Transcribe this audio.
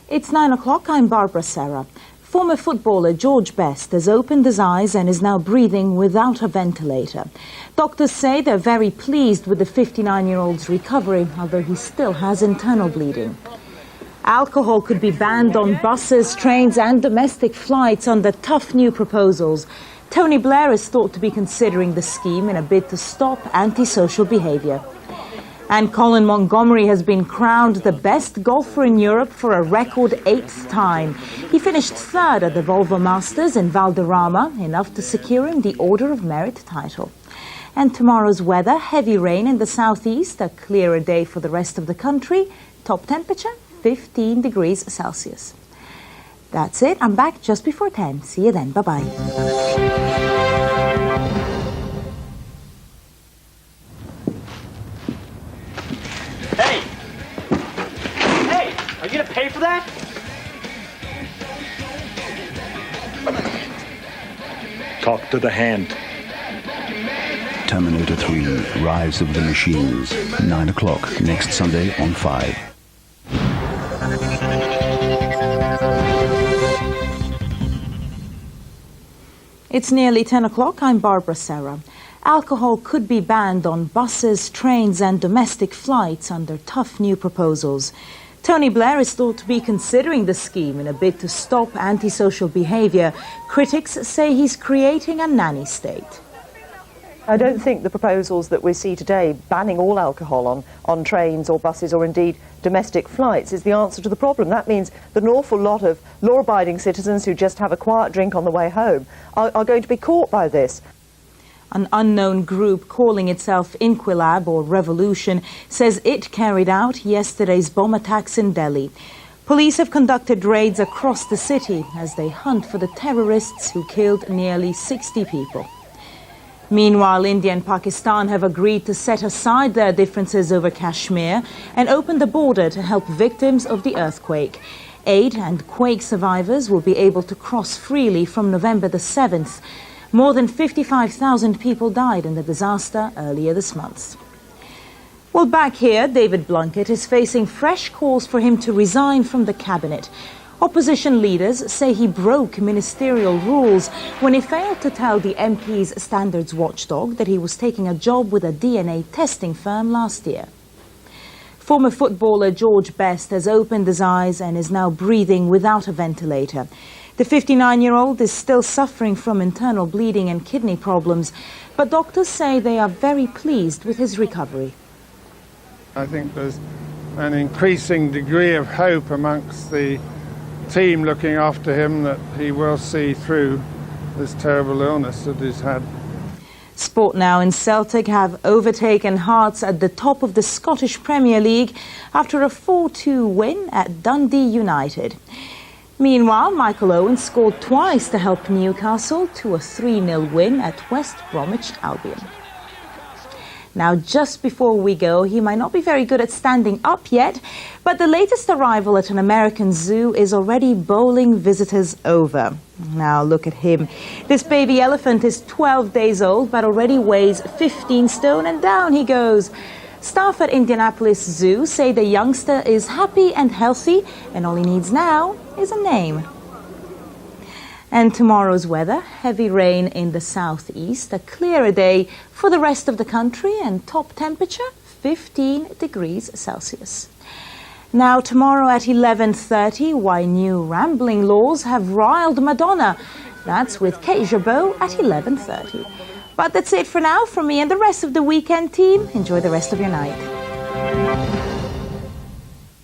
It's 9 o'clock. I'm Barbara Serra. Former footballer George Best has opened his eyes and is now breathing without a ventilator. Doctors say they're very pleased with the 59-year-old's recovery, although he still has internal bleeding. Alcohol could be banned on buses, trains and domestic flights under tough new proposals. Tony Blair is thought to be considering the scheme in a bid to stop antisocial behaviour. And Colin Montgomerie has been crowned the best golfer in Europe for a record 8th time. He finished 3rd at the Volvo Masters in Valderrama, enough to secure him the Order of Merit title. And tomorrow's weather, heavy rain in the southeast, a clearer day for the rest of the country. Top temperature, 15 degrees Celsius. That's it. I'm back just before 10. See you then. Bye-bye. Are you gonna pay for that? Talk to the hand. Terminator 3, Rise of the Machines. 9 o'clock next Sunday on 5. It's nearly 10 o'clock. I'm Barbara Serra. Alcohol could be banned on buses, trains and domestic flights under tough new proposals. Tony Blair is thought to be considering the scheme in a bid to stop antisocial behaviour. Critics say he's creating a nanny state. I don't think the proposals that we see today, banning all alcohol on trains or buses or indeed domestic flights, is the answer to the problem. That means that an awful lot of law-abiding citizens who just have a quiet drink on the way home are going to be caught by this. An unknown group calling itself Inquilab or Revolution says it carried out yesterday's bomb attacks in Delhi. Police have conducted raids across the city as they hunt for the terrorists who killed nearly 60 people. Meanwhile, India and Pakistan have agreed to set aside their differences over Kashmir and open the border to help victims of the earthquake. Aid and quake survivors will be able to cross freely from November the 7th. More than 55,000 people died in the disaster earlier this month. Well, back here, David Blunkett is facing fresh calls for him to resign from the cabinet. Opposition leaders say he broke ministerial rules when he failed to tell the MP's standards watchdog that he was taking a job with a DNA testing firm last year. Former footballer George Best has opened his eyes and is now breathing without a ventilator. The 59-year-old is still suffering from internal bleeding and kidney problems, but doctors say they are very pleased with his recovery. I think there's an increasing degree of hope amongst the team looking after him that he will see through this terrible illness that he's had. Sport now and Celtic have overtaken Hearts at the top of the Scottish Premier League after a 4-2 win at Dundee United. Meanwhile, Michael Owen scored twice to help Newcastle to a 3-0 win at West Bromwich Albion. Now, just before we go, he might not be very good at standing up yet, but the latest arrival at an American zoo is already bowling visitors over. Now, look at him. This baby elephant is 12 days old, but already weighs 15 stone, and down he goes. Staff at Indianapolis Zoo say the youngster is happy and healthy, and all he needs now is a name. And tomorrow's weather, heavy rain in the southeast, a clearer day for the rest of the country, and top temperature 15 degrees Celsius. Now tomorrow at 11:30, why new rambling laws have riled Madonna. That's with Kate Jabot at 11:30. But that's it for now from me and the rest of the weekend team. Enjoy the rest of your night.